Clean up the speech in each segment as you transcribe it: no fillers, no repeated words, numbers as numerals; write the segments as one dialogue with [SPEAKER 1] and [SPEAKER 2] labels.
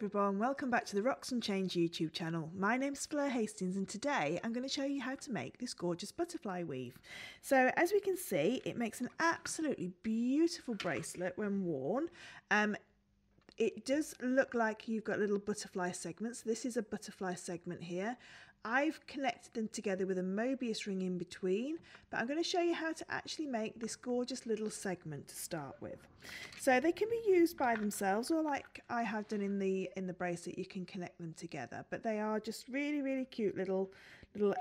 [SPEAKER 1] everyone, welcome back to the Rocks and Chains YouTube channel. My name's Fleur Hastings and today I'm going to show you how to make this gorgeous butterfly weave. So as we can see, it makes an absolutely beautiful bracelet when worn. It does look like you've got little butterfly segments. This is a butterfly segment here. I've connected them together with a Mobius ring in between, but I'm going to show you how to actually make this gorgeous little segment to start with. So they can be used by themselves, or like I have done in the bracelet, you can connect them together, but they are just really cute little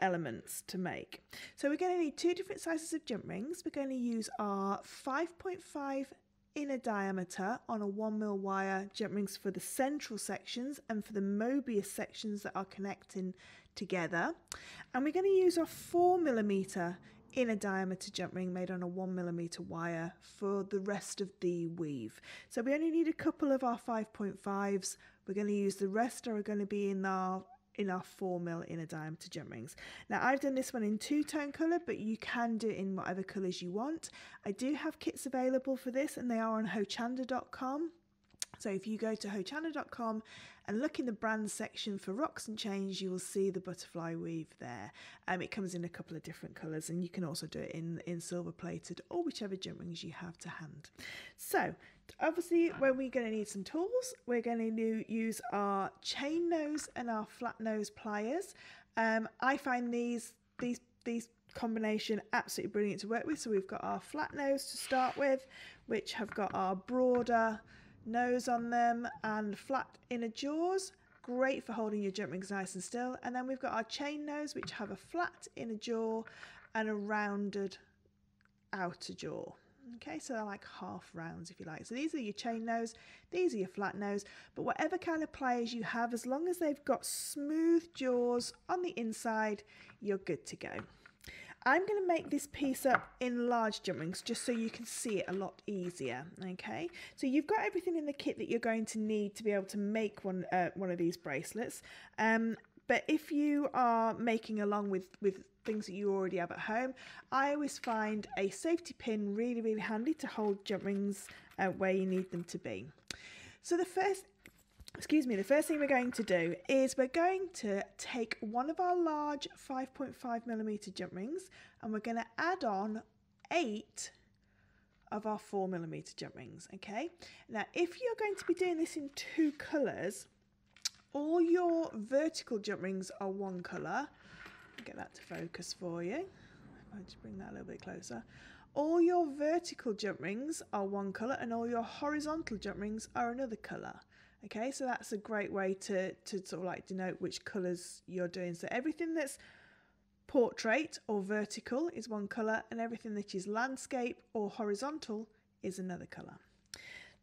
[SPEAKER 1] elements to make. So we're going to need two different sizes of jump rings. We're going to use our 5.5 inner diameter on a 1mm wire jump rings for the central sections and for the Mobius sections that are connecting together, and we're going to use our 4mm inner diameter jump ring made on a 1mm wire for the rest of the weave. So we only need a couple of our 5.5s. We're going to use the rest are going to be in our 4mm inner diameter jump rings. Now I've done this one in two-tone colour, but you can do it in whatever colours you want. I do have kits available for this and they are on hochanda.com. So if you go to hochanda.com and look in the brand section for Rocks and Chains, you will see the butterfly weave there. It comes in a couple of different colours, and you can also do it in silver plated or whichever jump rings you have to hand. So obviously when we're going to need some tools, we're going to use our chain nose and our flat nose pliers. I find these combination absolutely brilliant to work with. So we've got our flat nose to start with, which have got our broader nose on them and flat inner jaws, great for holding your jump rings nice and still. And then we've got our chain nose, which have a flat inner jaw and a rounded outer jaw. Okay, so they're like half rounds if you like. So these are your chain nose, these are your flat nose, but whatever kind of pliers you have, as long as they've got smooth jaws on the inside, you're good to go. I'm going to make this piece up in large jump rings just so you can see it a lot easier. Okay, so you've got everything in the kit that you're going to need to be able to make one of these bracelets. But if you are making along with things that you already have at home, I always find a safety pin really handy to hold jump rings where you need them to be. So the first thing we're going to do is we're going to take one of our large 5.5mm jump rings and we're going to add on 8 of our 4mm jump rings. Okay, now if you're going to be doing this in two colours, all your vertical jump rings are one colour. I'll get that to focus for you. I'll just bring that a little bit closer. All your vertical jump rings are one colour and all your horizontal jump rings are another colour. Okay, so that's a great way to sort of like denote which colours you're doing. So everything that's portrait or vertical is one colour and everything that is landscape or horizontal is another colour.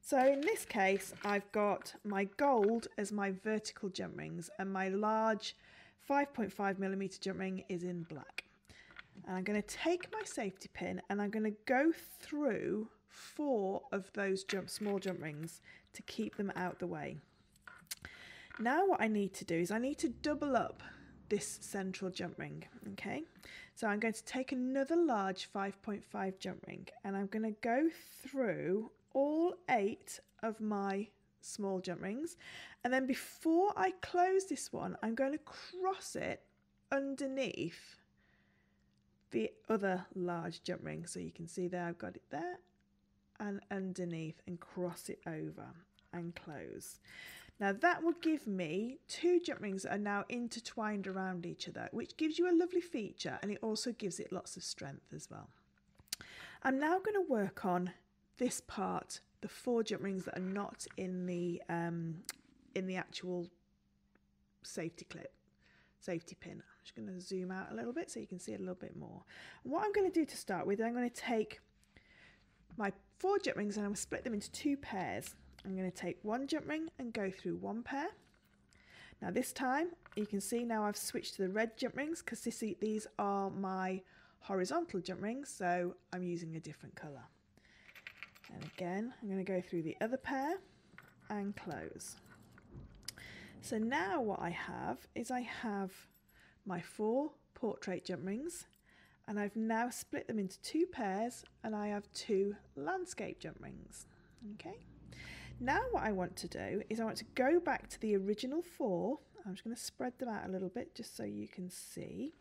[SPEAKER 1] So in this case, I've got my gold as my vertical jump rings and my large 5.5mm jump ring is in black. And I'm going to take my safety pin and I'm going to go through 4 of those small jump rings to keep them out the way. Now what I need to do is I need to double up this central jump ring. Okay, so I'm going to take another large 5.5 jump ring and I'm going to go through all 8 of my small jump rings, and then before I close this one I'm going to cross it underneath the other large jump ring. So you can see there I've got it there and underneath, and cross it over and close. Now that will give me 2 jump rings that are now intertwined around each other, which gives you a lovely feature and it also gives it lots of strength as well. I'm now going to work on this part, the 4 jump rings that are not in the actual safety pin. I'm just going to zoom out a little bit so you can see it a little bit more. And what I'm going to do to start with, I'm going to take my 4 jump rings and I'm going to split them into 2 pairs. I'm going to take 1 jump ring and go through 1 pair. Now this time you can see now I've switched to the red jump rings because these are my horizontal jump rings, so I'm using a different colour. And again I'm going to go through the other pair and close. So now what I have is I have my 4 portrait jump rings and I've now split them into 2 pairs and I have 2 landscape jump rings. Okay, Now what I want to do is I want to go back to the original 4. I'm just going to spread them out a little bit just so you can see.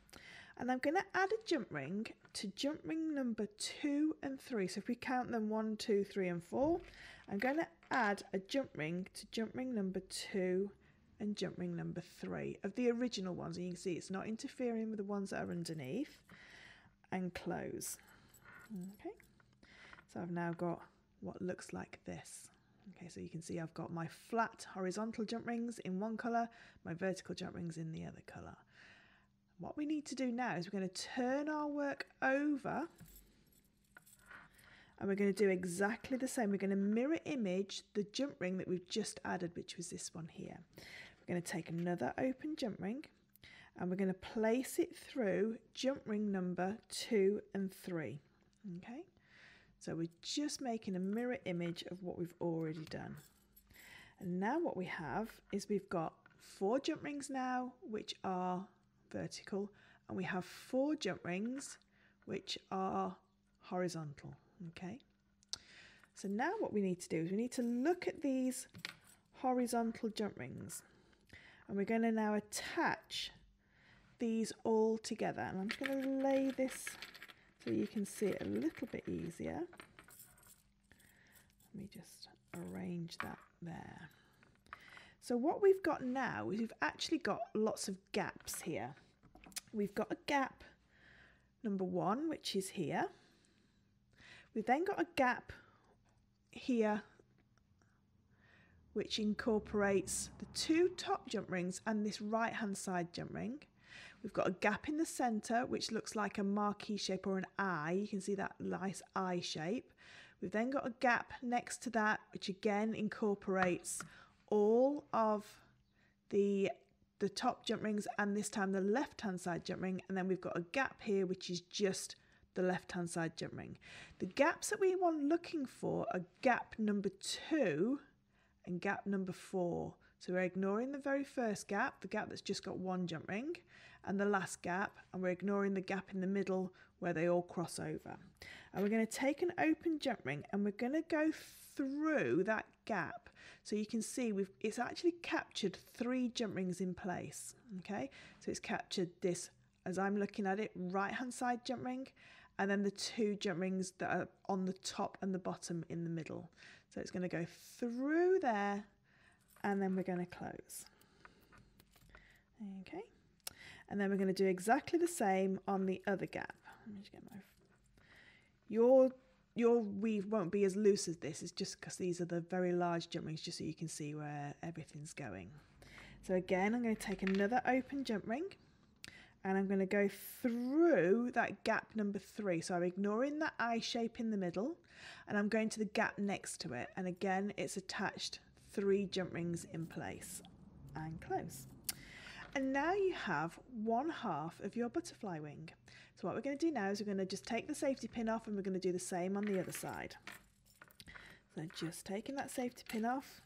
[SPEAKER 1] And I'm going to add a jump ring to jump ring number 2 and 3. So if we count them 1, 2, 3 and 4, I'm going to add a jump ring to jump ring number 2 and jump ring number 3 of the original ones. And you can see it's not interfering with the ones that are underneath. And close. Okay, so I've now got what looks like this. Okay, so you can see I've got my flat horizontal jump rings in one colour, my vertical jump rings in the other colour. What we need to do now is we're going to turn our work over and we're going to do exactly the same. We're going to mirror image the jump ring that we've just added, which was this one here. We're going to take another open jump ring and we're going to place it through jump ring number 2 and 3. Okay, so we're just making a mirror image of what we've already done. And now what we have is we've got 4 jump rings now which are vertical, and we have 4 jump rings which are horizontal. Okay, so now what we need to do is we need to look at these horizontal jump rings and we're going to now attach these all together, and I'm just going to lay this so you can see it a little bit easier. Let me just arrange that there. So what we've got now is we've actually got lots of gaps here. We've got a gap number 1, which is here. We've then got a gap here which incorporates the 2 top jump rings and this right hand side jump ring. We've got a gap in the centre which looks like a marquee shape or an eye. You can see that nice eye shape. We've then got a gap next to that which again incorporates all of the top jump rings and this time the left hand side jump ring, and then we've got a gap here which is just the left hand side jump ring. The gaps that we want looking for are gap number 2 and gap number 4. So we're ignoring the very first gap, the gap that's just got 1 jump ring, and the last gap, and we're ignoring the gap in the middle where they all cross over. And we're going to take an open jump ring and we're going to go through that gap. So you can see it's actually captured 3 jump rings in place. Okay, so it's captured this, as I'm looking at it, right hand side jump ring, and then the 2 jump rings that are on the top and the bottom in the middle. So it's going to go through there and then we're going to close. Okay, and then we're going to do exactly the same on the other gap. Let me just get my... Your weave won't be as loose as this, it's just because these are the very large jump rings, just so you can see where everything's going. So again, I'm going to take another open jump ring and I'm going to go through that gap number 3. So I'm ignoring that eye shape in the middle and I'm going to the gap next to it, and again it's attached 3 jump rings in place and close. And now you have 1/2 of your butterfly wing. So what we're going to do now is we're going to just take the safety pin off and we're going to do the same on the other side. So just taking that safety pin off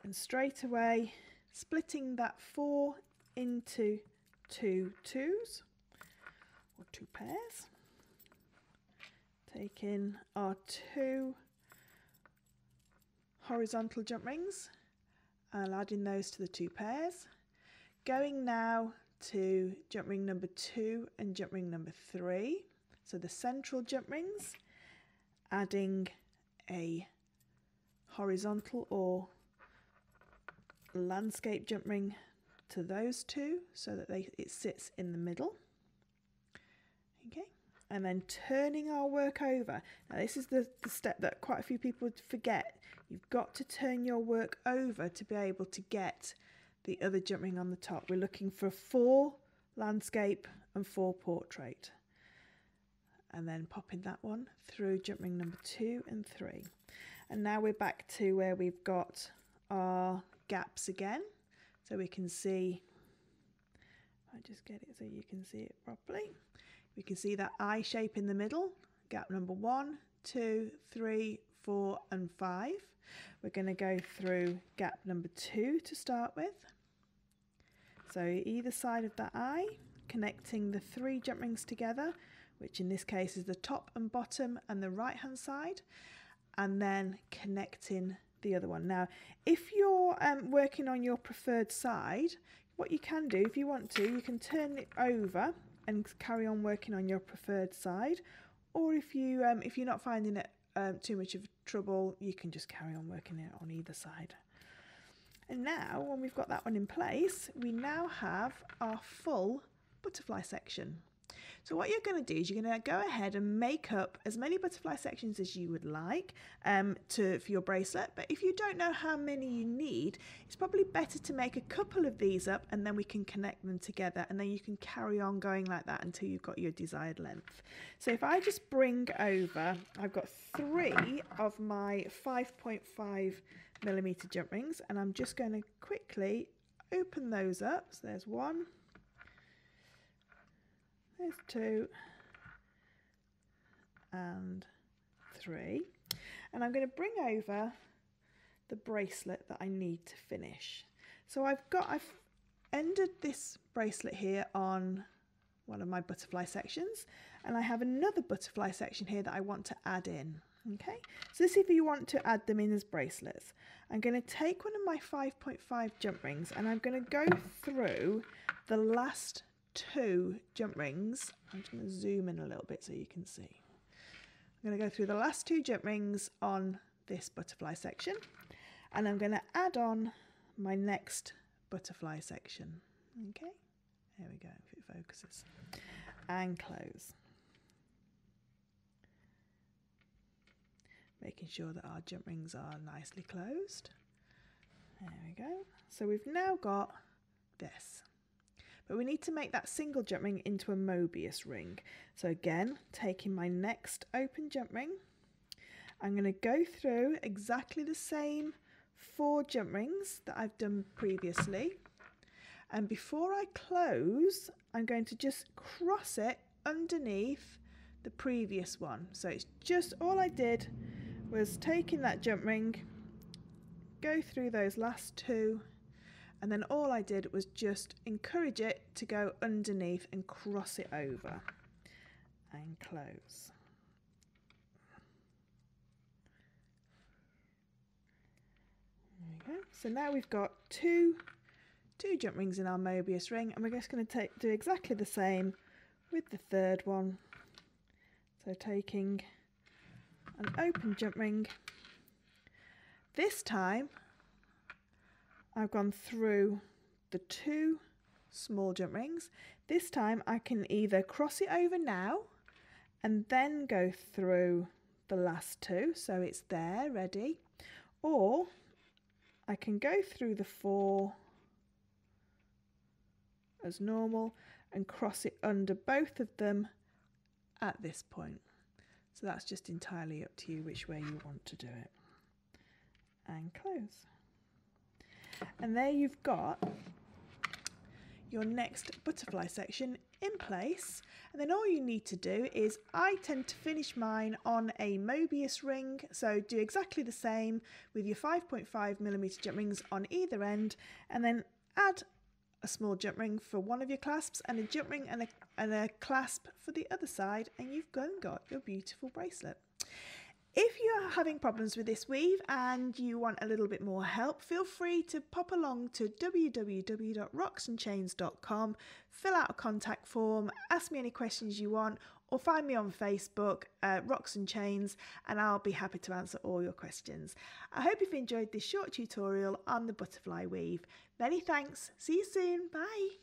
[SPEAKER 1] and straight away splitting that 4 into 2 twos or 2 pairs. Taking our 2 horizontal jump rings and adding those to the 2 pairs. Going now to jump ring number 2 and jump ring number 3, so the central jump rings, adding a horizontal or landscape jump ring to those 2 so that it sits in the middle. Okay, and then turning our work over. Now this is the step that quite a few people forget. You've got to turn your work over to be able to get the other jump ring on the top. We're looking for 4 landscape and 4 portrait, and then popping that one through jump ring number 2 and 3. And now we're back to where we've got our gaps again, so we can see, I'll just get it so you can see it properly. We can see that eye shape in the middle, gap number 1, 2, 3, 4 and 5. We're going to go through gap number 2 to start with. So either side of that eye, connecting the 3 jump rings together, which in this case is the top and bottom and the right hand side, and then connecting the other one. Now, if you're working on your preferred side, what you can do, if you want to, you can turn it over and carry on working on your preferred side. Or if you're not finding it too much of trouble, you can just carry on working it on either side. And now, when we've got that one in place, we now have our full butterfly section. So what you're going to do is you're going to go ahead and make up as many butterfly sections as you would like for your bracelet. But if you don't know how many you need, it's probably better to make a couple of these up, and then we can connect them together, and then you can carry on going like that until you've got your desired length. So if I just bring over, I've got 3 of my 5.5mm jump rings, and I'm just going to quickly open those up. So there's 1. There's 2 and 3, and I'm going to bring over the bracelet that I need to finish. So I've ended this bracelet here on one of my butterfly sections, and I have another butterfly section here that I want to add in. Okay, so this is if you want to add them in as bracelets. I'm going to take one of my 5.5 jump rings, and I'm going to go through the last 2 jump rings. I'm just going to zoom in a little bit so you can see. I'm going to go through the last 2 jump rings on this butterfly section, and I'm going to add on my next butterfly section. Okay, there we go, if it focuses, and close. Making sure that our jump rings are nicely closed. There we go. So we've now got this. But we need to make that single jump ring into a Mobius ring. So again, taking my next open jump ring, I'm going to go through exactly the same 4 jump rings that I've done previously. And before I close, I'm going to just cross it underneath the previous one. So it's just, all I did was taking that jump ring, go through those last 2, and then all I did was just encourage it to go underneath and cross it over and close. There we go. So now we've got two jump rings in our Mobius ring, and we're just going to do exactly the same with the third one. So taking an open jump ring. This time I've gone through the 2 small jump rings. This time I can either cross it over now and then go through the last 2, so it's there ready, or I can go through the 4 as normal and cross it under both of them at this point. So that's just entirely up to you which way you want to do it. And close. And there you've got your next butterfly section in place. And then all you need to do is, I tend to finish mine on a Mobius ring, so do exactly the same with your 5.5mm jump rings on either end, and then add a small jump ring for one of your clasps and a jump ring and a clasp for the other side, and you've got your beautiful bracelet. If you're having problems with this weave and you want a little bit more help, feel free to pop along to www.rocksandchains.com, fill out a contact form, ask me any questions you want, or find me on Facebook, Rocks and Chains, and I'll be happy to answer all your questions. I hope you've enjoyed this short tutorial on the butterfly weave. Many thanks. See you soon. Bye.